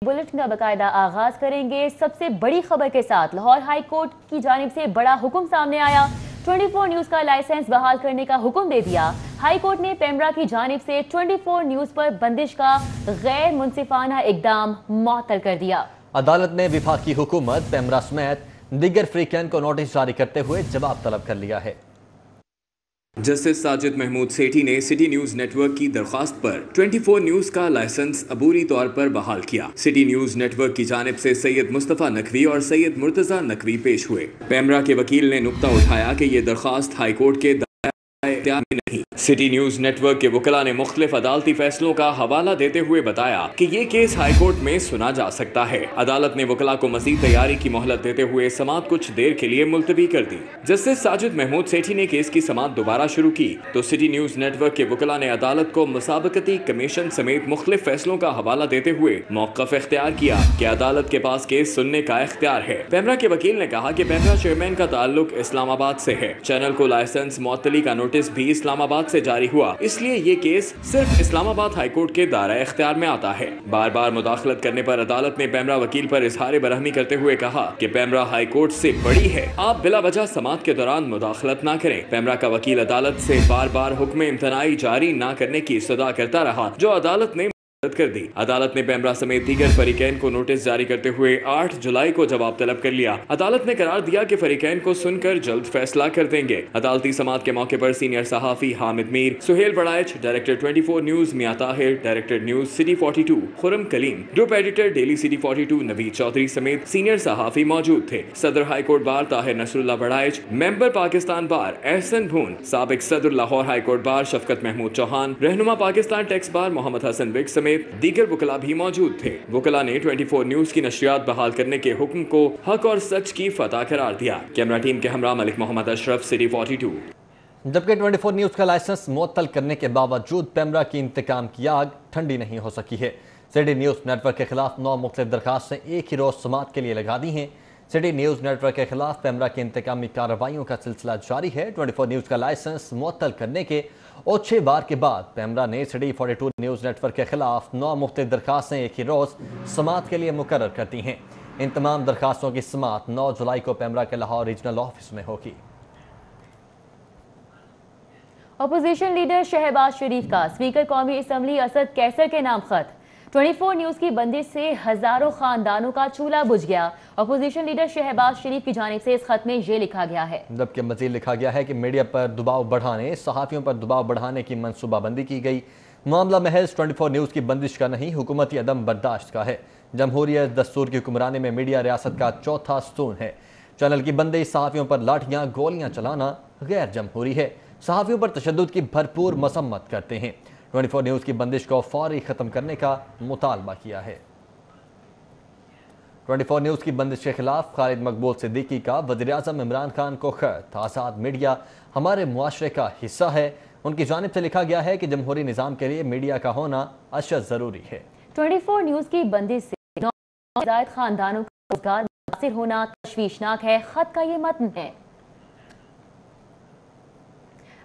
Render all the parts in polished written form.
Bulletin का बाकायदा आगाज करेंगे सबसे बड़ी खबर के साथ। लाहौर हाई कोर्ट की जानिब से बड़ा हुक्म सामने आया। 24 न्यूज का लाइसेंस बहाल करने का हुक्म दे दिया। हाई कोर्ट ने पेमरा की जानिब से 24 न्यूज पर बंदिश का गैर मुनसिफाना इकदाम मुअत्तल कर दिया। अदालत ने विफाकी हुकूमत, पेमरा समेत दीगर फ्रीकैन को नोटिस जारी करते हुए जवाब तलब कर लिया है। जस्टिस साजिद महमूद सेठी ने सिटी न्यूज नेटवर्क की दरख्वास्त पर 24 न्यूज का लाइसेंस अबूरी तौर पर बहाल किया। सिटी न्यूज नेटवर्क की जानिब से सैयद मुस्तफा नकवी और सैयद मुर्तजा नकवी पेश हुए। पेमरा के वकील ने नुक्ता उठाया कि ये दरख्वास्त हाई कोर्ट के इख्तियार में नहीं। सिटी न्यूज नेटवर्क के वकला ने मुख्तलिफ अदालती फैसलों का हवाला देते हुए बताया कि ये केस हाई कोर्ट में सुना जा सकता है। अदालत ने वकला को मजीद तैयारी की मोहलत देते हुए समाअत कुछ देर के लिए मुलतवी कर दी। जस्टिस साजिद महमूद सेठी ने केस की समाअत दोबारा शुरू की तो सिटी न्यूज नेटवर्क के वकला ने अदालत को मुसाबकती कमीशन समेत मुख्तलिफ फैसलों का हवाला देते हुए मौक़िफ़ इख्तियार किया कि अदालत के पास केस सुनने का इख्तियार है। पेमरा के वकील ने कहा कि पेमरा चेयरमैन का ताल्लुक इस्लामाबाद से है। चैनल को लाइसेंस मुअत्तली का नोटिस भी इस्लामाबाद से जारी हुआ, इसलिए ये केस सिर्फ इस्लामाबाद हाई कोर्ट के दायरा इख्तियार में आता है। बार बार मुदाखलत करने पर अदालत ने पेमरा वकील पर इजहार बरहमी करते हुए कहा कि पेमरा हाई कोर्ट से बड़ी है, आप बिला वजह समाअत के दौरान मुदाखलत ना करें। पेमरा का वकील अदालत से बार बार हुक्म इम्तनाई जारी ना करने की सदा करता रहा, जो अदालत ने कर दी। अदालत ने पेमरा समेत दीगर फरीकैन को नोटिस जारी करते हुए 8 जुलाई को जवाब तलब कर लिया। अदालत ने करार दिया कि फरीकैन को सुनकर जल्द फैसला कर देंगे। अदालती समाअत के मौके पर सीनियर सहाफी Hamid Mir, Suhail Baraich, director 24 news Mian Tahir, director news city 42 Khurram Kaleem, group editor daily city 42 Naveed Chaudhry समेत सीनियर सहाफी मौजूद थे। सदर high court bar Tahir Nasrullah Baraich, member Pakistan bar Ahsan Bhoon, साबिक सदर Lahore high court bar Shafqat Mahmood Chauhan, रहनुमा पाकिस्तान टैक्स बार मोहम्मद हसन विग समेत दीगर वकला भी मौजूद थे। वकला ने 24 न्यूज की नशरियात बहाल करने के हुक्म को हक और सच की फतह करार दिया। कैमरा टीम के हमरा मलिक मोहम्मद अशरफ, सिटी 42। जबकि 24 न्यूज का लाइसेंस मुअत्तल करने के बावजूद पेमरा की इंतकाम की आग ठंडी नहीं हो सकी है। सिटी न्यूज नेटवर्क के खिलाफ 9 मुख्तलिफ दरखास्तें एक ही रोज समाअत के लिए लगा दी हैं। सिटी न्यूज नेटवर्क के खिलाफ पेमरा की इंतकामी कार्रवाइयों का सिलसिला जारी है। 24 न्यूज का लाइसेंस मुअत्तल करने के और 6 बार के बाद पेमरा ने सिटी 42 न्यूज नेटवर्क के खिलाफ 9 मुख्तलिफ दरखास्तें एक ही रोज समाअत के लिए मुकर्रर कर दी हैं। इन तमाम दरखास्तों की समाअत 9 जुलाई को पेमरा के लाहौर रीजनल ऑफिस में होगी। अपोजिशन लीडर शहबाज शरीफ का स्पीकर कौमी असम्बली असद कैसर के नाम खत। 24 न्यूज की बंदिश से हजारों खानदानों का चूल्हा बुझ गया। अपोजिशन लीडर शहबाज शरीफ की जानिब से इस खत में ये लिखा गया है। जबकि मजीद लिखा गया है कि मीडिया पर दबाव बढ़ाने, सहाफ़ियों पर दबाव बढ़ाने की मनसूबाबंदी की गई। मामला महज 24 न्यूज़ की बंदिश का नहीं, हुकूमती अदम बर्दाश्त का है। जमहूरियत दस्तूर की हुक्मरानी में मीडिया रियासत का चौथा स्तून है। चैनल की बंदिश, सहाफ़ियों पर लाठियाँ गोलियाँ चलाना गैर जमहूरी है। सहाफ़ियों पर तशद्दुद की भरपूर मसम्मत करते हैं। 24 न्यूज़ की बंदिश को फौरी ख़त्म करने का मुतालबा किया है। 24 न्यूज़ की बंदिश के खिलाफ खालिद मकबूल सिद्दीकी का वज़ीर-ए-आज़म इमरान खान को खत। आज़ाद मीडिया हमारे मुआशरे का हिस्सा है। उनकी जानिब से लिखा गया है कि जमहूरी निज़ाम के लिए मीडिया का होना अशद ज़रूरी है। 24 न्यूज़ की बंदिश से नौज़ायद खानदानों का रोजगार मुतासिर होना तशवीशनाक है। खत का ये मतन है।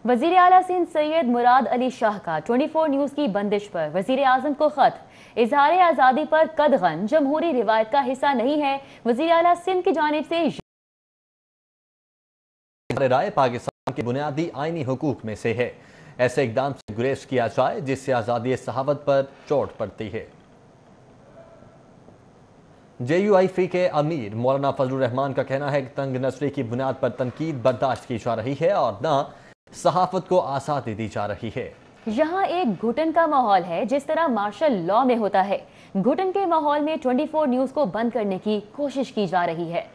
वज़ीर आला सिंध सैयद मुराद अली शाह का 24 न्यूज़ की बंदिश पर वज़ीर आज़म को खत। इजहार आज़ादी पर कदगन जमहूरी रिवायत का हिस्सा नहीं है। वज़ीर आला सिंध की जानिब से राय पाकिस्तान के बुनियादी आईनी हुकूक में से है। ऐसे इकदाम से गुरेज किया जाए जिससे आज़ादी सहावत पर चोट पड़ती है। JUIF के अमीर मौलाना फजलुर रहमान का कहना है कि तंग नस्ली की बुनियाद पर तनकीद बर्दाश्त की जा रही है और न सहाफत को आज़ादी दी जा रही है। यहाँ एक घुटन का माहौल है जिस तरह मार्शल लॉ में होता है। घुटन के माहौल में 24 न्यूज़ को बंद करने की कोशिश की जा रही है।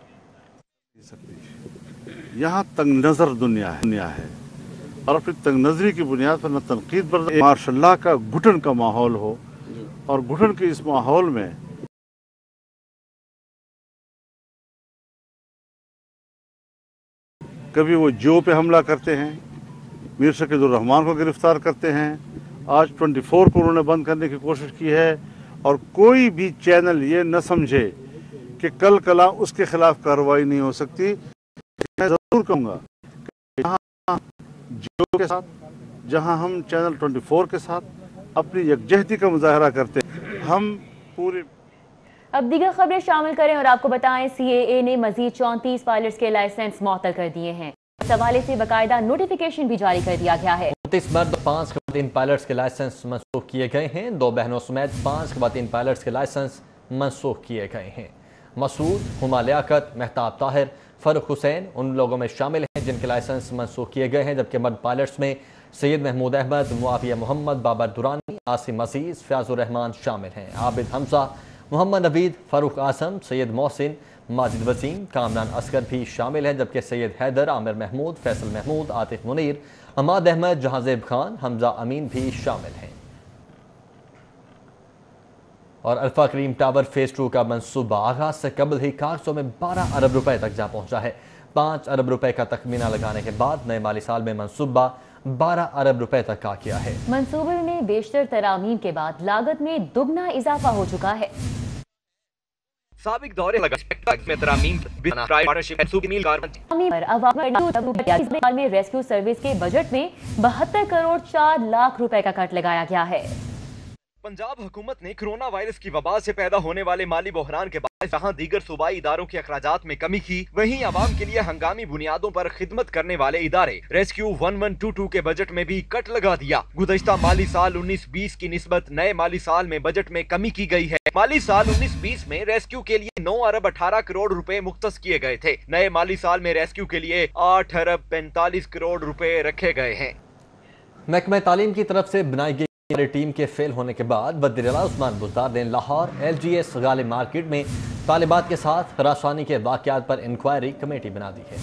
यहाँ तंग नजर दुनिया है और अपनी तंग नजरी की बुनियाद पर न तनकीद पर मार्शल लॉ का घुटन का माहौल हो और घुटन के इस माहौल में कभी वो जो पे हमला करते हैं, मीर शकीदुर रहमान को गिरफ्तार करते हैं। आज 24 को उन्होंने बंद करने की कोशिश की है और कोई भी चैनल ये न समझे कि कल कला उसके खिलाफ कार्रवाई नहीं हो सकती। मैं ज़रूर कहूँगा जहाँ जो के साथ, जहाँ हम चैनल 24 के साथ अपनी यकजहती का मुजाहरा करते हैं, हम पूरे اب دیگر خبریں شامل کریں اور آپ کو بتائیں CAA نے مزید 34 پائلٹس کے لائسنس معطل کر دیے ہیں۔ اس حوالے سے باقاعدہ نوٹیفیکیشن بھی جاری کر دیا گیا ہے۔ 29 مرد اور 5 خواتین پائلٹس کے لائسنس منسوخ کیے گئے ہیں۔ 2 بہنوں سمیت 5 خواتین پائلٹس کے لائسنس منسوخ کیے گئے ہیں۔ مسعود، ہما لیاقت، مہتاب طاہر، فاروق حسین ان لوگوں میں شامل ہیں جن کے لائسنس منسوخ کیے گئے ہیں، جبکہ مرد پائلٹس میں سید محمود احمد، معاویہ محمد، بابر درانی، عاصم عزیز، فیاض الرحمان شامل ہیں۔ عابد حمزہ، محمد نوید، فاروق اعظم، سید محسن، ماجد وسیم، کامران اصغر بھی شامل ہیں، جبکہ سید حیدر، عامر محمود، فیصل محمود، عاطف منیر، حماد احمد، جہانزیب خان، حمزہ امین بھی شامل ہیں۔ اور الفا کریم ٹاور فیز 2 کا منصوبہ آغاز سے قبل ہی کاغذوں میں 12 ارب روپے تک جا پہنچا ہے۔ 5 ارب روپے کا تخمینہ لگانے کے بعد نئے مالی سال میں منصوبہ 12 ارب روپے تک آ گیا ہے۔ منصوبے میں بیشتر ترامیم کے بعد لاگت میں دگنا اضافہ ہو چکا ہے۔ سابق دورے میں ترامیم میں ریسکیو سروس کے بجٹ میں 72 کروڑ 4 لاکھ روپے کا کٹ لگایا گیا ہے۔ پنجاب حکومت نے کرونا وائرس کی وبا سے پیدا ہونے والے مالی بحران کے باعث جہاں دیگر صوبائی اداروں کے اخراجات میں کمی کی، وہیں عوام کے لیے ہنگامی بنیادوں پر خدمت کرنے والے ادارے ریسکیو 1122 کے بجٹ میں بھی کٹ لگا دیا۔ گزشتہ مالی سال 19-20 کی نسبت نئے مالی سال میں بجٹ میں کمی کی گئی ہے۔ مالی سال 19-20 میں ریسکیو کے لیے 9 ارب 18 کروڑ روپے مختص کیے گئے تھے۔ نئے مالی سال میں ریسکیو کے لیے 8 ارب 45 کروڑ روپے رکھے گئے ہیں۔ محکمہ تعلیم کی طرف سے بنائی گئی ٹیم کے فیل ہونے کے بعد وزیر اعلیٰ عثمان بزدار نے لاہور LGS غالب مارکیٹ میں طالبات کے ساتھ ہراسانی کے واقعات پر انکوائری کمیٹی بنا دی ہے۔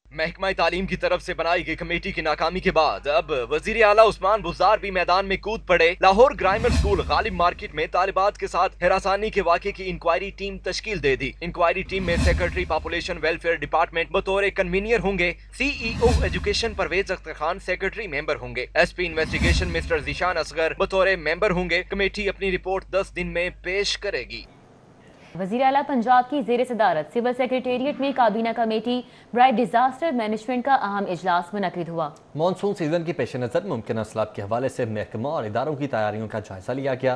محکمہ تعلیم کی طرف سے بنائی گئی کمیٹی کی ناکامی کے بعد اب وزیر اعلیٰ عثمان بزدار بھی میدان میں کود پڑے۔ لاہور گرامر سکول غالب مارکیٹ میں طالبات کے ساتھ ہراسانی کے واقعے کی انکوائری ٹیم تشکیل دے دی۔ انکوائری ٹیم میں سیکرٹری پاپولیشن ویلفیئر ڈپارٹمنٹ بطور کنوینئر ہوں گے، CEO education Pervaiz Akhtar Khan secretary member ہوں گے، SP investigation mister Zeeshan Asghar بطور ممبر ہوں گے۔ کمیٹی اپنی رپورٹ 10 دن میں پیش کرے گی۔ وزیر اعلیٰ پنجاب کی زیر صدارت سول سیکریٹریٹ میں کابینہ کمیٹی برائے ڈیزاسٹر مینجمنٹ کا اہم اجلاس منعقد ہوا۔ مانسون سیزن کے پیش نظر ممکنہ سیلاب کے حوالے سے محکمہ اور اداروں کی تیاریوں کا جائزہ لیا گیا۔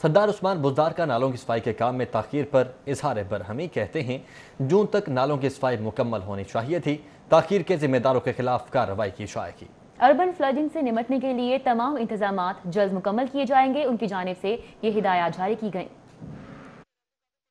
سردار عثمان بزدار کا نالوں کی صفائی کے کام میں تاخیر پر اظہار برہمی، کہتے ہیں جون تک نالوں کی صفائی مکمل ہونی چاہیے تھی، تاخیر کے ذمہ داروں کے خلاف کارروائی کی جائے گی۔ اربن فلڈنگ سے نمٹنے کے لیے تمام انتظامات جلد مکمل کیے جائیں گے، ان کی جانب سے یہ ہدایات جاری کی گئیں۔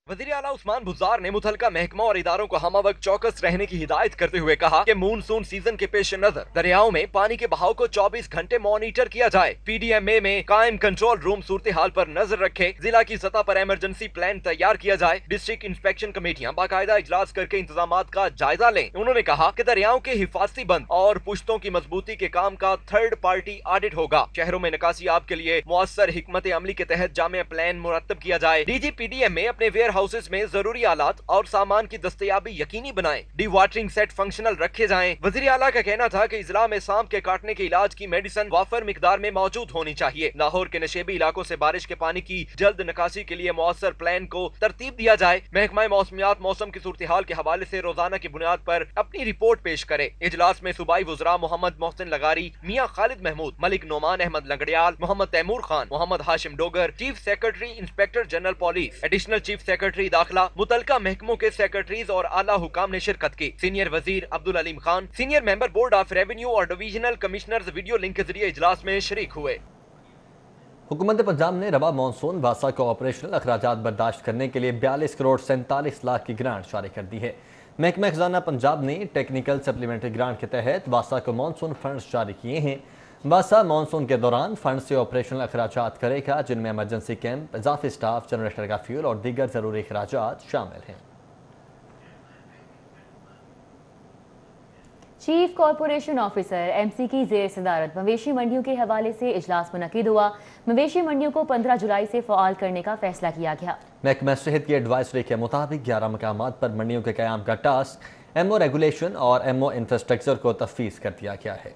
وزیر اعلیٰ عثمان بزدار نے متعلقہ محکموں اور اداروں کو ہمہ وقت چوکس رہنے کی ہدایت کرتے ہوئے کہا کہ مونسون سیزن کے پیش نظر دریاؤں میں پانی کے بہاؤ کو 24 گھنٹے مانیٹر کیا جائے۔ PDMA میں قائم کنٹرول روم صورتحال پر نظر رکھے، ضلع کی سطح پر ایمرجنسی پلان تیار کیا جائے، ڈسٹرکٹ انسپیکشن کمیٹیاں باقاعدہ اجلاس کر کے انتظامات کا جائزہ لیں۔ انہوں نے کہا کہ دریاؤں کے حفاظتی بند اور پشتوں کی مضبوطی کے کام کا تھرڈ پارٹی آڈٹ ہوگا۔ شہروں میں نکاسی آب کے لیے مؤثر حکمت عملی کے تحت جامع پلان مرتب کیا جائے۔ DG PDMA اپنے ویئر ہاؤسز میں ضروری آلات اور سامان کی دستیابی یقینی بنائیں، ڈی واٹرنگ سیٹ فنکشنل رکھے جائیں۔ وزیر اعلیٰ کا کہنا تھا کہ اضلاع میں سانپ کے کاٹنے کے علاج کی میڈیسن وافر مقدار میں موجود ہونی چاہیے۔ لاہور کے نشیبی علاقوں سے بارش کے پانی کی جلد نکاسی کے لیے مؤثر پلان کو ترتیب دیا جائے۔ محکمہ موسمیات موسم کی صورتحال کے حوالے سے روزانہ کی بنیاد پر اپنی رپورٹ پیش کرے۔ اجلاس میں صوبائی وزراء محمد محسن لغاری، Mian Khalid Mahmood, Malik Nauman Ahmad Langrial, Muhammad Taimur Khan, Muhammad Hashim Dogar, chief secretary inspector general police, additional chief secretary داخلہ، متعلقہ محکموں کے سیکرٹریز اور اعلیٰ حکام نے شرکت کی۔ سینئر وزیر Abdul Aleem Khan, senior member board of revenue اور ڈویژنل کمشنرز ویڈیو لنک کے ذریعے اجلاس میں شریک ہوئے۔ حکومت پنجاب نے رواں مانسون واسا کو آپریشنل اخراجات برداشت کرنے کے لیے 42 کروڑ 47 لاکھ کی گرانٹ جاری کر دی ہے۔ محکمہ خزانہ پنجاب نے ٹیکنیکل سپلیمنٹری گرانٹ کے تحت واسا کو مانسون فنڈز جاری کیے ہیں۔ واسا مانسون کے دوران فنڈ سے آپریشنل اخراجات کرے گا، جن میں ایمرجنسی کیمپ، اضافی سٹاف، جنریٹر کا فیول اور دیگر ضروری اخراجات شامل ہیں۔ چیف کارپوریشن آفیسر MC کی زیر صدارت مویشی منڈیوں کے حوالے سے اجلاس منعقد ہوا۔ مویشی منڈیوں کو 15 جولائی سے فعال کرنے کا فیصلہ کیا گیا۔ محکمہ صحت کی ایڈوائزری کے مطابق 11 مقامات پر منڈیوں کے قیام کا ٹاسک MO ریگولیشن اور MO انفراسٹرکچر کو تفویض کر دیا گیا ہے۔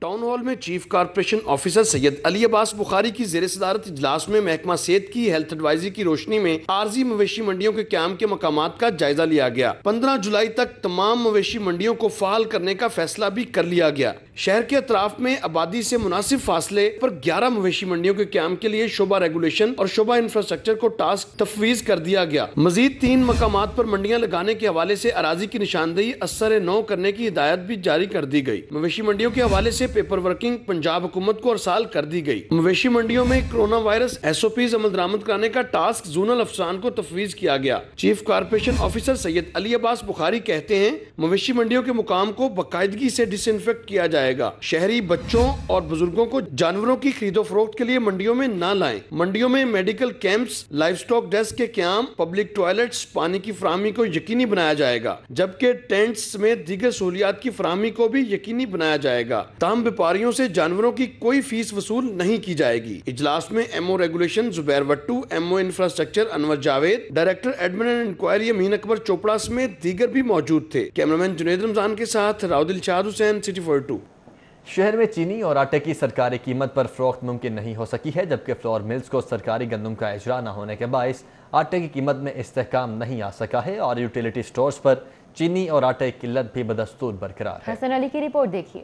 ٹاؤن ہال میں چیف کارپوریشن آفیسر سید علی عباس بخاری کی زیر صدارت اجلاس میں محکمہ صحت کی ہیلتھ ایڈوائزری کی روشنی میں عارضی مویشی منڈیوں کے قیام کے مقامات کا جائزہ لیا گیا۔ 15 جولائی تک تمام مویشی منڈیوں کو فعال کرنے کا فیصلہ بھی کر لیا گیا۔ شہر کے اطراف میں آبادی سے مناسب فاصلے پر 11 مویشی منڈیوں کے قیام کے لیے شعبہ ریگولیشن اور شعبہ انفراسٹرکچر کو ٹاسک تفویض کر دیا گیا۔ مزید 3 مقامات پر منڈیاں لگانے کے حوالے سے اراضی کی نشاندہی اثر نو کرنے کی ہدایت بھی جاری کر دی گئی۔ مویشی منڈیوں کے حوالے سے پیپر ورکنگ پنجاب حکومت کو ارسال کر دی گئی۔ مویشی منڈیوں میں کرونا وائرس SOPs عمل درآمد کرانے کا ٹاسک زونل افسران کو تفویض کیا گیا۔ چیف کارپوریشن آفیسر سید علی عباس بخاری کہتے ہیں مویشی منڈیوں کے مقام کو باقاعدگی سے ڈس انفیکٹ کیا جائے گا۔ شہری بچوں اور بزرگوں کو جانوروں کی خرید و فروخت کے لیے منڈیوں میں نہ لائیں۔ منڈیوں میں medical camps, livestock desk کے قیام، پبلک ٹوائلٹس، پانی کی فراہمی کو یقینی بنایا جائے گا، جبکہ ٹینٹس سمیت دیگر سہولیات کی فراہمی کو بھی یقینی بنایا جائے گا۔ تاہم ویپاریوں سے جانوروں کی کوئی فیس وصول نہیں کی جائے گی۔ اجلاس میں MO regulation Zubair Wattoo, MO infrastructure Anwar Javed, director admin and inquiry Amin Akbar Chopra سمیت دیگر بھی موجود تھے۔ کیمرامین جنید رمضان کے ساتھ راؤ دلشاد حسین، سٹی 42۔ شہر میں چینی اور آٹے کی سرکاری قیمت پر فروخت ممکن نہیں ہو سکی ہے، جبکہ فلور ملز کو سرکاری گندم کا اجرا نہ ہونے کے باعث آٹے کی قیمت میں استحکام نہیں آ سکا ہے اور یوٹیلیٹی سٹورز پر چینی اور آٹے کی قلت بھی بدستور برقرار ہے۔ حسن علی کی رپورٹ دیکھیے۔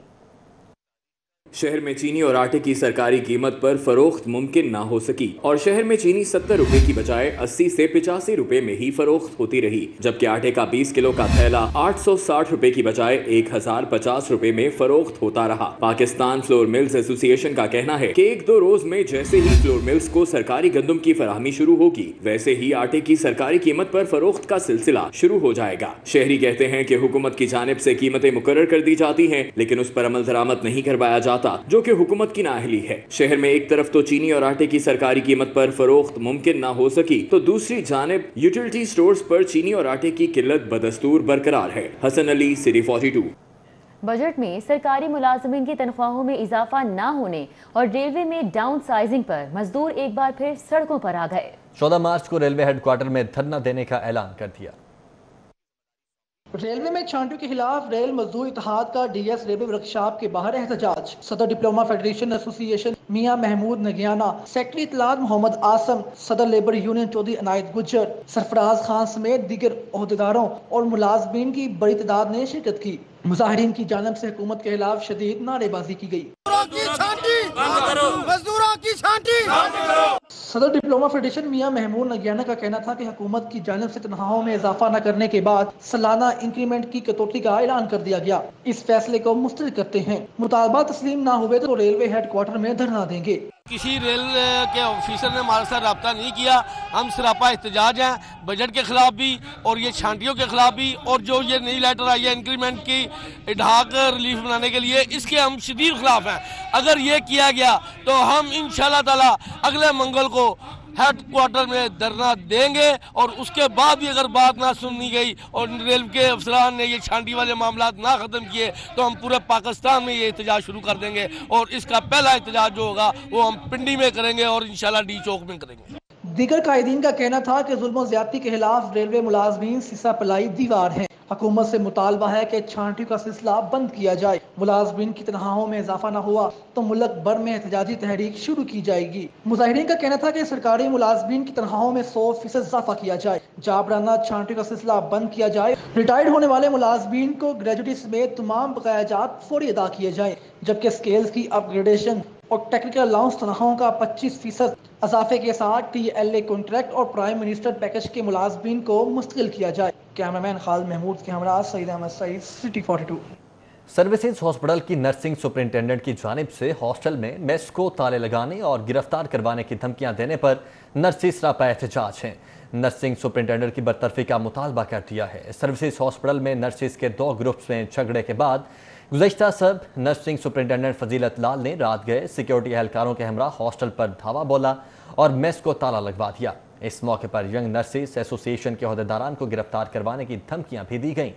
شہر میں چینی اور آٹے کی سرکاری قیمت پر فروخت ممکن نہ ہو سکی اور شہر میں چینی 70 روپے کی بجائے 80 سے 85 روپے میں ہی فروخت ہوتی رہی، جبکہ آٹے کا 20 کلو کا تھیلا 860 روپے کی بجائے 1050 روپے میں فروخت ہوتا رہا۔ پاکستان فلور ملز ایسوسی ایشن کا کہنا ہے کہ 1-2 روز میں جیسے ہی فلور ملز کو سرکاری گندم کی فراہمی شروع ہوگی، ویسے ہی آٹے کی سرکاری قیمت پر فروخت کا سلسلہ شروع ہو جائے گا۔ شہری کہتے ہیں کہ حکومت کی جانب سے قیمتیں مقرر کر دی جاتی ہیں، لیکن اس پر عمل درآمد نہیں کروایا جاتا، جو کہ حکومت کی نااہلی ہے۔ شہر میں ایک طرف تو چینی اور آٹے کی سرکاری قیمت پر فروخت ممکن نہ ہو سکی، تو دوسری جانب یوٹیلیٹی سٹورز پر چینی اور آٹے کی قلت بدستور برقرار ہے۔ حسن علی، سٹی 42۔ بجٹ میں سرکاری ملازمین کی تنخواہوں میں اضافہ نہ ہونے اور ریلوے میں ڈاؤن سائزنگ پر مزدور ایک بار پھر سڑکوں پر آ گئے۔ 14 مارچ کو ریلوے ہیڈ کوارٹر میں دھرنا دینے کا اعلان کر دیا۔ ریلوے میں چھانٹیوں کے خلاف ریل مزدور اتحاد کا DS ریلوے ورکشاپ کے باہر احتجاج۔ صدر ڈپلوما فیڈریشن ایسوسی ایشن میاں محمود نگیانہ، سیکرٹری اطلاعات محمد آسم، صدر لیبر یونین چودھری عنایت گجر، سرفراز خان سمیت دیگر عہدیداروں اور ملازمین کی بڑی تعداد نے شرکت کی۔ مظاہرین کی جانب سے حکومت کے خلاف شدید نعرے بازی کی گئی۔ صدر ڈپلوما فیڈریشن میاں محمود نگیانہ کا کہنا تھا کہ حکومت کی جانب سے تنخواہوں میں اضافہ نہ کرنے کے بعد سالانہ انکریمنٹ کی کٹوتی کا اعلان کر دیا گیا۔ اس فیصلے کو مسترد کرتے ہیں، مطالبہ تسلیم نہ ہوئے تو ریلوے ہیڈ کوارٹر میں دھرنا دیں گے۔ کسی ریل کے آفیسر نے ہمارے ساتھ رابطہ نہیں کیا، ہم سراپا احتجاج ہیں بجٹ کے خلاف بھی اور یہ چھانٹیوں کے خلاف بھی، اور جو یہ نئی لیٹر آئی ہے انکریمنٹ کی اڈھاک ریلیف بنانے کے لیے، اس کے ہم شدید خلاف ہیں۔ اگر یہ کیا گیا تو ہم انشاءاللہ تعالی اگلے منگل کو ہیڈ کوارٹر میں دھرنا دیں گے، اور اس کے بعد بھی اگر بات نہ سنی گئی اور ریل کے افسران نے یہ چھانٹی والے معاملات نہ ختم کیے تو ہم پورے پاکستان میں یہ احتجاج شروع کر دیں گے، اور اس کا پہلا احتجاج جو ہوگا وہ ہم پنڈی میں کریں گے اور انشاءاللہ ڈی چوک میں کریں گے۔ دیگر قائدین کا کہنا تھا کہ ظلم و زیادتی کے خلاف ریلوے ملازمین سیسا پلائی دیوار ہیں۔ حکومت سے مطالبہ ہے کہ چھانٹیوں کا سلسلہ بند کیا جائے۔ ملازمین کی تنخواہوں میں اضافہ نہ ہوا تو ملک بھر میں احتجاجی تحریک شروع کی جائے گی۔ مظاہرین کا کہنا تھا کہ سرکاری ملازمین کی تنخواہوں میں 100% اضافہ کیا جائے، جابرانہ چھانٹیوں کا سلسلہ بند کیا جائے، ریٹائرڈ ہونے والے ملازمین کو گریجویٹی سمیت تمام بقایا جات فوری ادا کیے جائیں، جبکہ اسکیلز کی اپ گریڈیشن اور ٹیکنیکل الاؤنس تنخواہوں کا 25% اضافے کے ساتھ TLA کانٹریکٹ اور پرائم منسٹر پیکج کے ملازمین کو مستقل کیا جائے۔ کیمرامین خالد محمود کے ہمراہ سعید احمد سعید، سٹی 42۔ سروسز ہاسپٹل کی نرسنگ سپرنٹینڈنٹ کی جانب سے ہاسٹل میں میس کو تالے لگانے اور گرفتار کروانے کی دھمکیاں دینے پر نرسز سراپا احتجاج ہیں۔ نرسنگ سپرنٹینڈنٹ کی برطرفی کا مطالبہ کر دیا ہے۔ سروسز ہاسپٹل میں نرسز کے 2 گروپس میں جھگڑے کے بعد گزشتہ سب نرسنگ سپرنٹینڈنٹ فضیلت لال نے رات گئے سیکیورٹی اہلکاروں کے ہمراہ ہاسٹل پر دھاوا بولا اور میس کو تالا لگوا دیا۔ اس موقع پر ینگ نرسز ایسوسی ایشن کے عہدیداران کو گرفتار کروانے کی دھمکیاں بھی دی گئیں۔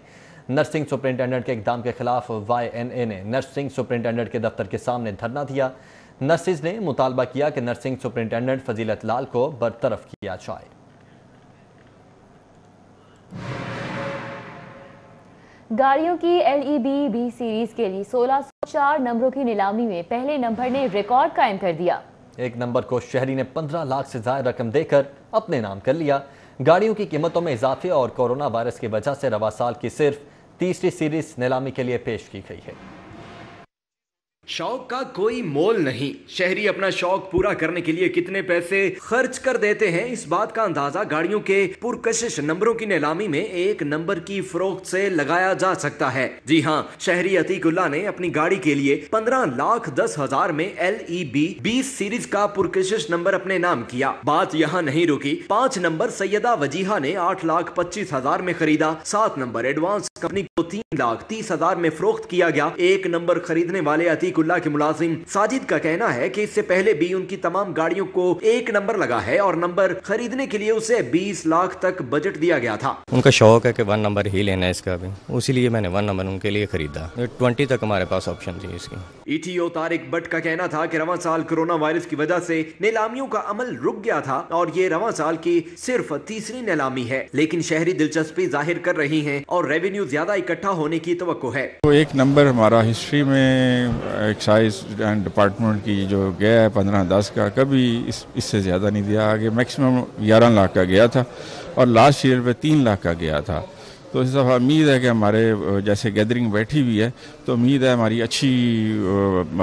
نرسنگ سپرنٹینڈنٹ کے اقدام کے خلاف YNA نے نرسنگ سپرنٹینڈنٹ کے دفتر کے سامنے دھرنا دیا۔ نرسز نے مطالبہ کیا کہ نرسنگ سپرنٹینڈنٹ فضیلت لال کو برطرف کیا جائے۔ गाड़ियों की LEB B सीरीज के लिए 1604 नंबरों की नीलामी में पहले नंबर ने रिकॉर्ड कायम कर दिया। एक नंबर को शहरी ने 15 लाख से ज्यादा रकम देकर अपने नाम कर लिया। गाड़ियों की कीमतों में इजाफे और कोरोना वायरस की वजह से रवा साल की सिर्फ तीसरी सीरीज नीलामी के लिए पेश की गई है। शौक का कोई मोल नहीं। शहरी अपना शौक पूरा करने के लिए कितने पैसे खर्च कर देते हैं, इस बात का अंदाजा गाड़ियों के पुरकशिश नंबरों की नीलामी में एक नंबर की फरोख्त से लगाया जा सकता है। जी हां, शहरी अतीकुल्लाह ने अपनी गाड़ी के लिए 15,10,000 में LEB 20 सीरीज का पुरकशिश नंबर अपने नाम किया। बात यहां नहीं रुकी। 5 नंबर सैयदा वजीहा ने 8,25,000 में खरीदा। 7 नंबर एडवांस कंपनी को 3,30,000 में फरोख्त किया गया। एक नंबर खरीदने वाले अतीकुल्लाह के मुलाजिम साजिद का कहना है कि इससे पहले भी उनकी तमाम गाड़ियों को एक नंबर लगा है और नंबर खरीदने के लिए उसे 20 लाख तक बजट दिया गया था। उनका शौक है कि 1 नंबर ही लेना है इसका भी, उसीलिए मैंने 1 नंबर उनके लिए खरीदा। 20 तक हमारे पास ऑप्शन थी इसकी। ETO तारिक बट का कहना था कि रवां साल कोरोना वायरस की वजह से नीलामियों का अमल रुक गया था और ये रवां साल की सिर्फ तीसरी नीलामी है, लेकिन शहरी दिलचस्पी जाहिर कर रही हैं और रेवेन्यू ज्यादा इकट्ठा होने की तवक्को है। तो एक नंबर हमारा हिस्ट्री में एक्साइज एंड डिपार्टमेंट की जो गया है 15-10 का, कभी इससे ज़्यादा नहीं दिया। आगे मैक्सिमम 11 लाख का गया था और लास्ट ईयर पे 3 लाख का गया था। तो इस दफ़ा उम्मीद है कि हमारे जैसे गैदरिंग बैठी हुई है तो उम्मीद है हमारी अच्छी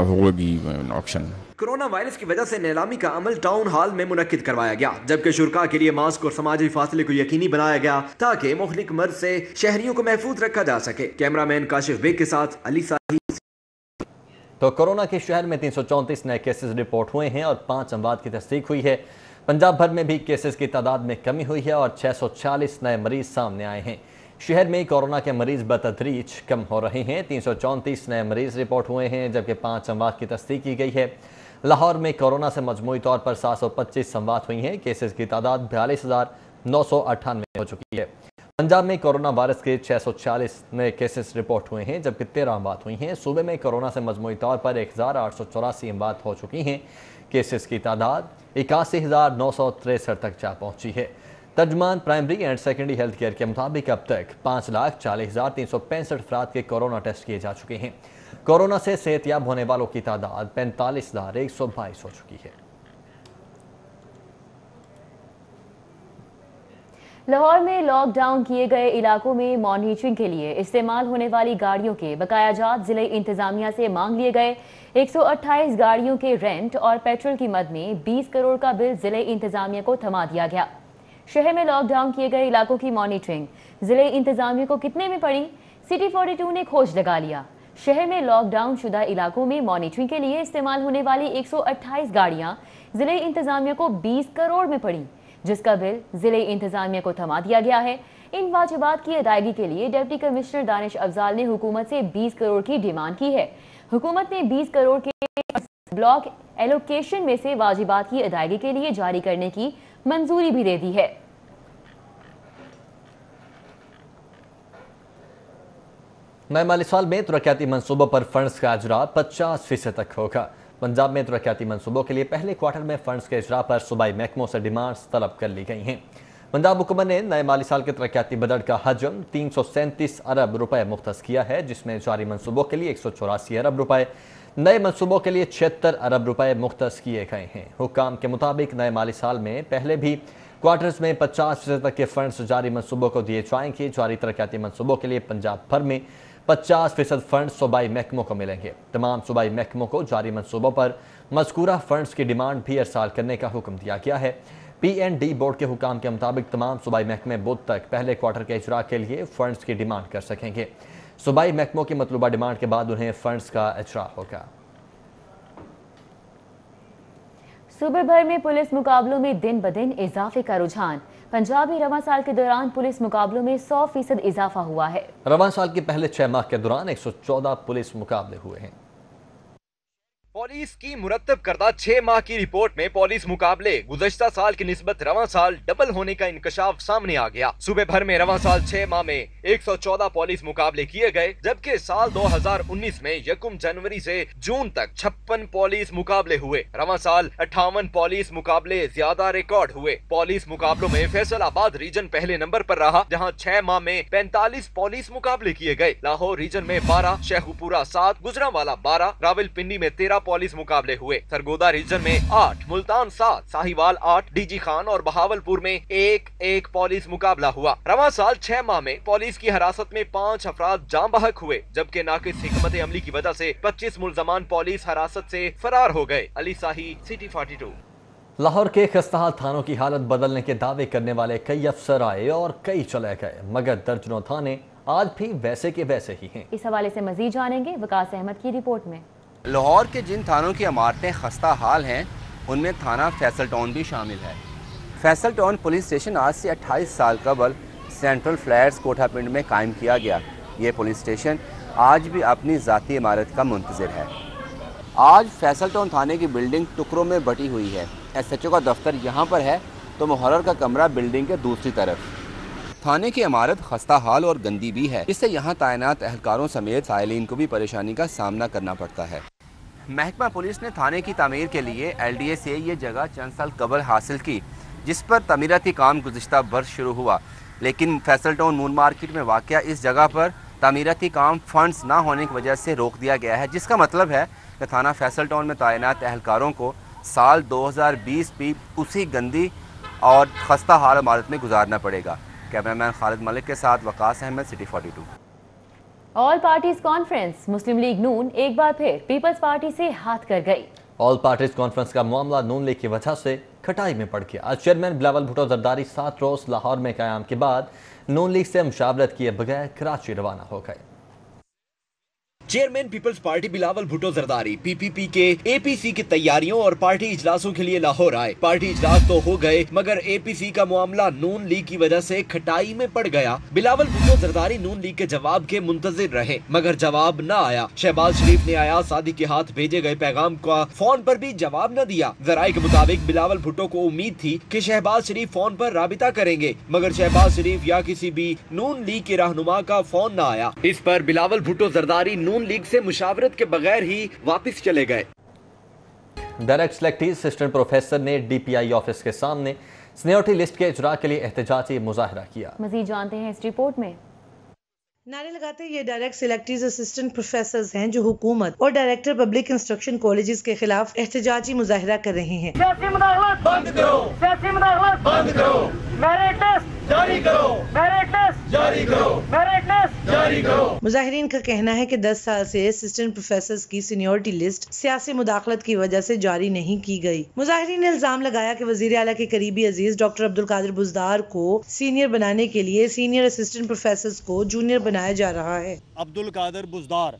होगी ऑप्शन। कोरोना वायरस की वजह से नीलामी का अमल टाउन हॉल में मुनक्किद करवाया गया, जबकि शुरका के लिए मास्क और समाजी फासले को यकीनी बनाया गया ताकि मुख्तलिफ मर्ज से शहरियों को महफूज रखा जा सके। कैमरामैन काशिफ बेग के साथ अली साही। तो कोरोना के शहर में 334 नए केसेस रिपोर्ट हुए हैं और 5 अमवात की तस्दीक हुई है। पंजाब भर में भी केसेस की तादाद में कमी हुई है और 640 नए मरीज सामने आए हैं। शहर में कोरोना के मरीज बतदरीज कम हो रहे हैं। 334 नए मरीज रिपोर्ट हुए हैं जबकि 5 अमवात की तस्दीक की गई है। लाहौर में कोरोना से मजमूई तौर पर 725 अमवात हुई हैं। केसेस की तादाद 42,998 हो चुकी है। पंजाब में कोरोना वायरस के 640 नए केसेस रिपोर्ट हुए हैं जबकि 13 अमवात हुई हैं। सूबे में कोरोना से मजमूई तौर पर 1,884 अमवात हो चुकी हैं। केसेस की तादाद 81,963 तक जा पहुंची है। तर्जुमान primary and secondary health care के मुताबिक अब तक 5,40,365 अफराद के कोरोना टेस्ट किए जा चुके हैं। कोरोना से सेहतयाब होने वालों की तादाद 45,122 हो चुकी है। लाहौर में लॉकडाउन किए गए इलाकों में मॉनिटरिंग के लिए इस्तेमाल होने वाली गाड़ियों के बकायाजात जिले इंतजामिया से मांग लिए गए। 128 गाड़ियों के रेंट और पेट्रोल की मद में 20 करोड़ का बिल जिले इंतजामिया को थमा दिया गया। शहर में लॉकडाउन किए गए इलाकों की मॉनिटरिंग जिले इंतजामिया को कितने में पड़ी, सिटी 42 ने खोज लगा लिया। शहर में लॉकडाउन शुदा इलाकों में मॉनिटरिंग के लिए इस्तेमाल होने वाली 128 गाड़ियां जिले इंतजामिया को 20 करोड़ में पड़ी, जिसका बिल जिले इंतजामिया को थमा दिया गया है। इन वाजिबात की अदायगी के लिए डिप्टी कमिश्नर दानिश अफजाल ने हुकूमत से 20 करोड़ की डिमांड की है। हुकूमत ने 20 करोड़ के ब्लॉक एलोकेशन में से वाजिबात की अदायगी के लिए जारी करने की मंजूरी भी दे दी है। नए माली साल में तरक्याती मंसूबों पर फंड्स का इजरा 50% तक होगा। पंजाब में तरक्याती मंसूबों के लिए पहले क्वार्टर में फंड्स के इजरा पर सूबाई महकमों से डिमांड्स तलब कर ली गई हैं। पंजाब हुकूमत ने नए माली साल के तरक्याती बजट का हजम 337 अरब रुपए मुख्तस किया है, जिसमें जारी मंसूबों के लिए 184 अरब रुपए, नए मंसूबों के लिए 76 अरब रुपए मुख्तस किए गए हैं। हुक्काम के मुताबिक नए माली साल में पहले भी क्वार्टर्स में 50% तक के फंड्स जारी मंसूबों को दिए जाएंगे। जारी तरक्याती मंसूबों के लिए पंजाब भर में 50% फंड सूबाई महकमों को मिलेंगे। तमाम सूबाई महकमों को जारी मंसूबों पर मज़कूरा फंड्स की डिमांड भी अरसाल करने का हुक्म दिया गया है। PND बोर्ड के हुकाम के मुताबिक तमाम सूबाई महकमे बुध तक पहले क्वार्टर के इजरा के लिए फंड्स की डिमांड कर सकेंगे। सूबाई महकमों की मतलूबा डिमांड के बाद उन्हें फंड्स का इजरा होगा। सूबे भर में पुलिस मुकाबलों में दिन ब दिन इजाफे का रुझान। पंजाब में रवां साल के दौरान पुलिस मुकाबलों में 100% इजाफा हुआ है। रवां साल के पहले 6 माह के दौरान 114 पुलिस मुकाबले हुए हैं। पुलिस की मुरत्तब करदा 6 माह की रिपोर्ट में पुलिस मुकाबले गुज़श्ता साल की निस्बत रवां साल डबल होने का इंकशाफ सामने आ गया। सूबे भर में रवां साल 6 माह में 114 पुलिस मुकाबले किए गए, जबकि साल 2019 में 1 जनवरी से जून तक 56 पुलिस मुकाबले हुए। रवां साल 58 पुलिस मुकाबले ज्यादा रिकॉर्ड हुए। पुलिस मुकाबलों में फैसलाबाद रीजन पहले नंबर पर रहा, जहां 6 माह में 45 पुलिस मुकाबले किए गए। लाहौर रीजन में 12, शेखुपुरा 7, गुजरांवाला 12, रावलपिंडी में 13 पुलिस मुकाबले हुए। सरगोदा रीजन में 8, मुल्तान 7, साहिवाल 8, डीजी खान और बहावलपुर में 1 पुलिस मुकाबला हुआ। रवां साल 6 माह में पुलिस की हिरासत में 5 अफराद जाम बहक हुए, जबकि नाकिस हिकमत अमली की वजह से 25 मुलजमान पुलिस हिरासत से फरार हो गए। अली साही, सिटी 42। लाहौर के खस्ताहाल थानों की हालत बदलने के दावे करने वाले कई अफसर आए और कई चले गए, मगर दर्जनों थाने आज भी वैसे के वैसे ही हैं। इस हवाले से मजीद जानेंगे वकास अहमद की रिपोर्ट में। लाहौर के जिन थानों की इमारतें खस्ता हाल हैं, उनमें थाना फैसल टाउन भी शामिल है। फैसल टाउन पुलिस स्टेशन आज से 28 साल कबल सेंट्रल फ्लैट्स कोठापिंड में कायम किया गया। ये पुलिस स्टेशन आज भी अपनी ज़ाती इमारत का मुंतज़िर है। आज फैसल टाउन थाने की बिल्डिंग टुकड़ों में बटी हुई है। SHO का दफ्तर यहाँ पर है तो मुहर्रर का कमरा बिल्डिंग के दूसरी तरफ। थाने की इमारत खस्ता हाल और गंदी भी है, जिससे यहाँ तैनात एहलकारों समेत साइलिन को भी परेशानी का सामना करना पड़ता है। महकमा पुलिस ने थाने की तामीर के लिए LDA से ये जगह चंद साल कबल हासिल की, जिस पर तमीराती काम गुज़िश्ता बरस शुरू हुआ, लेकिन फैसल टाउन मून मार्केट में वाक़या इस जगह पर तामीराती काम फंड्स ना होने की वजह से रोक दिया गया है, जिसका मतलब है कि थाना फैसल टाउन में तैनात एहलकारों को साल 2020 भी उसी गंदी और खस्ता हाल इमारत में गुजारना पड़ेगा। कैमरामैन खालिद मलिक के साथ Waqas Ahmad, city 42। All parties conference, Muslim League Noon एक बार फिर पीपल्स पार्टी से हाथ कर गई। ऑल पार्टीज कॉन्फ्रेंस का मामला नून लीग की वजह से खटाई में पड़ गया। आज चेयरमैन बिलावल भुट्टो जरदारी 7 रोज लाहौर में क़याम के बाद नून लीग से मुशावरत किए बगैर कराची रवाना हो गए। चेयरमैन पीपल्स पार्टी बिलावल भुट्टो जरदारी PPP के APC की तैयारियों और पार्टी इजलासों के लिए लाहौर आए। पार्टी इजलास तो हो गए, मगर APC का मामला नून लीग की वजह से खटाई में पड़ गया। बिलावल भुट्टो जरदारी नून लीग के जवाब के मुंतजिर रहे, मगर जवाब न आया। शहबाज शरीफ ने आया सादी के हाथ भेजे गए पैगाम का फोन पर भी जवाब न दिया। जराये के मुताबिक बिलावल भुट्टो को उम्मीद थी कि शहबाज शरीफ फोन पर राबिता करेंगे, मगर शहबाज शरीफ या किसी भी नून लीग के रहनुमा का फोन न आया। इस पर बिलावल भुट्टो जरदारी नून लीग से मुशावरत के बगैर ही वापस चले गए। डायरेक्ट सिलेक्टेड असिस्टेंट प्रोफेसर ने DPI ऑफिस के सामने सीनियरिटी लिस्ट के इजरा के लिए एहतजाजी मुजाहरा किया। मजीद जानते हैं इस रिपोर्ट में। नारे लगाते ये डायरेक्ट सिलेक्टेड असिस्टेंट प्रोफेसर्स हैं जो हुकूमत और डायरेक्टर पब्लिक इंस्ट्रक्शन कॉलेजेस के खिलाफ एहतजाजी मुजाहरा कर रहे हैं। सियासी मुदाखलत बंद करो, सियासी मुदाखलत बंद करो, मेरिट टेस्ट जारी करो, मेरिट टेस्ट जारी करो, मेरिट टेस्ट जारी करो। मुजाहिरीन का कहना है कि 10 साल से असिस्टेंट प्रोफेसर्स की सीनियरिटी लिस्ट सियासी मुदाखलत की वजह से जारी नहीं की गई। मुजाहिरीन ने इल्जाम लगाया कि वजीर आला के करीबी अजीज डॉक्टर अब्दुल कादिर बुज़दार को सीनियर बनाने के लिए सीनियर असिस्टेंट प्रोफेसर्स को जूनियर बनाया जा रहा है। अब्दुल कादिर बुज़दार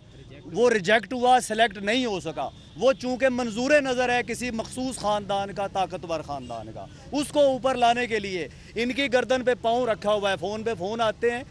वो रिजेक्ट हुआ, सिलेक्ट नहीं हो सका। वो चूंकि मंजूर नज़र है किसी मखसूस ख़ानदान का, ताकतवर ख़ानदान का, उसको ऊपर लाने के लिए इनकी गर्दन पे पाँव रखा हुआ है। फ़ोन पे फ़ोन आते हैं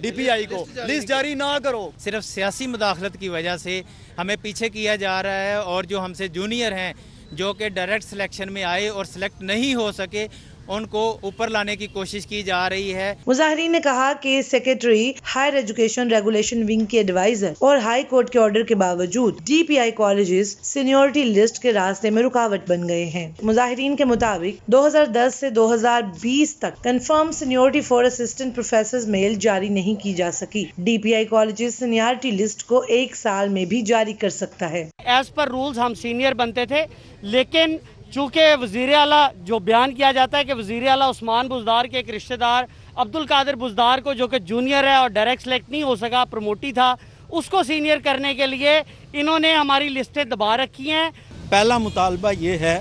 DPI को लिस्ट जारी ना करो। सिर्फ सियासी मुदाखलत की वजह से हमें पीछे किया जा रहा है और जो हमसे जूनियर हैं जो कि डायरेक्ट सिलेक्शन में आए और सिलेक्ट नहीं हो सके, उनको ऊपर लाने की कोशिश की जा रही है। मुजाहिरीन ने कहा कि secretary higher education regulation wing के एडवाइजर और हाई कोर्ट के ऑर्डर के बावजूद DPI कॉलेजेस सीनियरिटी लिस्ट के रास्ते में रुकावट बन गए हैं। मुजाहिरीन के मुताबिक 2010 से 2020 तक confirm seniority for assistant professors mail जारी नहीं की जा सकी। DPI कॉलेजेस सीनियरिटी लिस्ट को 1 साल में भी जारी कर सकता है। एज पर रूल्स हम सीनियर बनते थे, लेकिन चूँकि वज़ीर आला जो बयान किया जाता है कि वज़ीर आला उस्मान बुज़दार के एक रिश्तेदार अब्दुल कादिर बुज़दार को जो कि जूनियर है और डायरेक्ट सेलेक्ट नहीं हो सका, प्रमोटी था, उसको सीनियर करने के लिए इन्होंने हमारी लिस्टें दबा रखी हैं। पहला मुतालबा ये है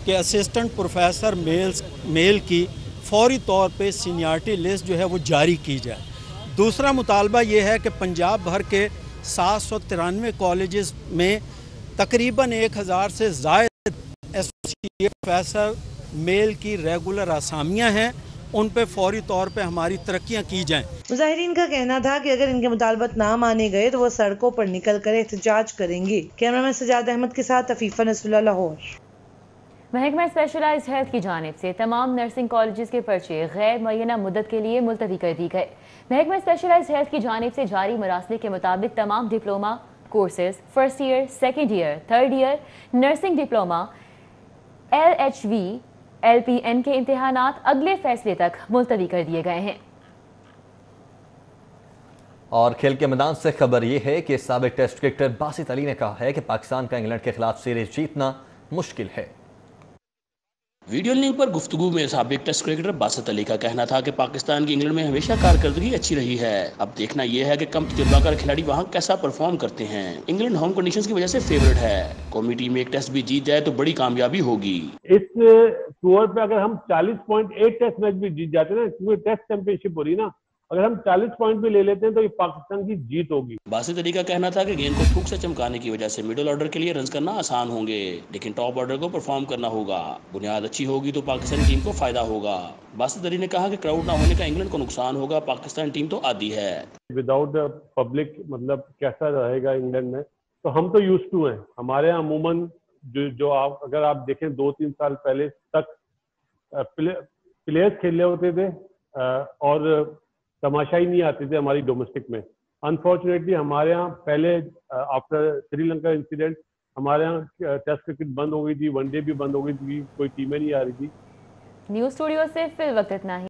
कि असिस्टेंट प्रोफेसर मेल की फौरी तौर पे सीनियरिटी लिस्ट जो है वो जारी की जाए। दूसरा मुतालबा ये है कि पंजाब भर के 793 कॉलेजेस में तकरीबन 1000 से ज़ायद एसोसिएट प्रोफेसर मेल की रेगुलर असामियाँ हैं उन पे फौरी तौर पे हमारी तरक्कियां की जाएं। मुजाहिरीन का कहना था कि अगर इनके मुतालबत ना माने गए तो वो सड़कों पर निकल कर एहतजाज करेंगे। कैमरामैन सजाद अहमद के साथ अफीफा नसरुल्लाह, लाहौर। महकमा स्पेशलाइज्ड हेल्थ की जानिब से तमाम नर्सिंग कॉलेजेस के पर्चे गैर मुअय्यना मुद्दत के लिए मुलतवी कर दी गए। महकमा स्पेशलाइज्ड हेल्थ की जानिब से जारी मरासले के मुताबिक तमाम diploma courses first year, second year, third year, nursing diploma, LHV, LPN के इम्तिहानात अगले फैसले तक मुलतवी कर दिए गए हैं। और खेल के मैदान से खबर ये है कि साबिक टेस्ट क्रिकेटर बासित अली ने कहा है कि पाकिस्तान का इंग्लैंड के खिलाफ सीरीज जीतना मुश्किल है। वीडियो लिंक पर गुफ्तगू में साबिक टेस्ट क्रिकेटर बासित अली का कहना था कि पाकिस्तान की इंग्लैंड में हमेशा कारकर्दगी अच्छी रही है। अब देखना यह है कि कम तजुर्बाकार खिलाड़ी वहां कैसा परफॉर्म करते हैं। इंग्लैंड होम कंडीशंस की वजह से फेवरेट है। कौमी टीम में एक टेस्ट भी जीत जाए तो बड़ी कामयाबी होगी। इस टूर पे अगर हम 40.8 टेस्ट मैच भी जीत जाते हैं ना, क्योंकि टेस्ट चैंपियनशिप हो रही ना, अगर हम 40 पॉइंट भी ले लेते हैं तो ये पाकिस्तान की जीत होगी। बासित अली का कहना था कि गेंद को थूक से चमकाने की वजह से मिडिल ऑर्डर के लिए रन करना आसान होंगे, लेकिन टॉप ऑर्डर को परफॉर्म करना होगा। बुनियाद अच्छी होगी तो पाकिस्तानी टीम को फायदा होगा। बासित अली ने कहा कि क्राउड ना होने का इंग्लैंड को नुकसान होगा, पाकिस्तान टीम तो आदी है। विदाउट पब्लिक मतलब कैसा रहेगा इंग्लैंड में, तो हम तो यूज टू हैं। हमारे यहाँ अमूमन जो आप अगर आप देखें 2-3 साल पहले तक प्लेयर्स खेले होते थे और तमाशा ही नहीं आते थे हमारी डोमेस्टिक में। अनफॉर्चुनेटली हमारे यहाँ पहले आफ्टर श्रीलंका इंसिडेंट हमारे यहाँ टेस्ट क्रिकेट बंद हो गई थी, वनडे भी बंद हो गई थी, कोई टीमें नहीं आ रही थी। न्यूज़ स्टूडियो से फिल वक्त इतना ही।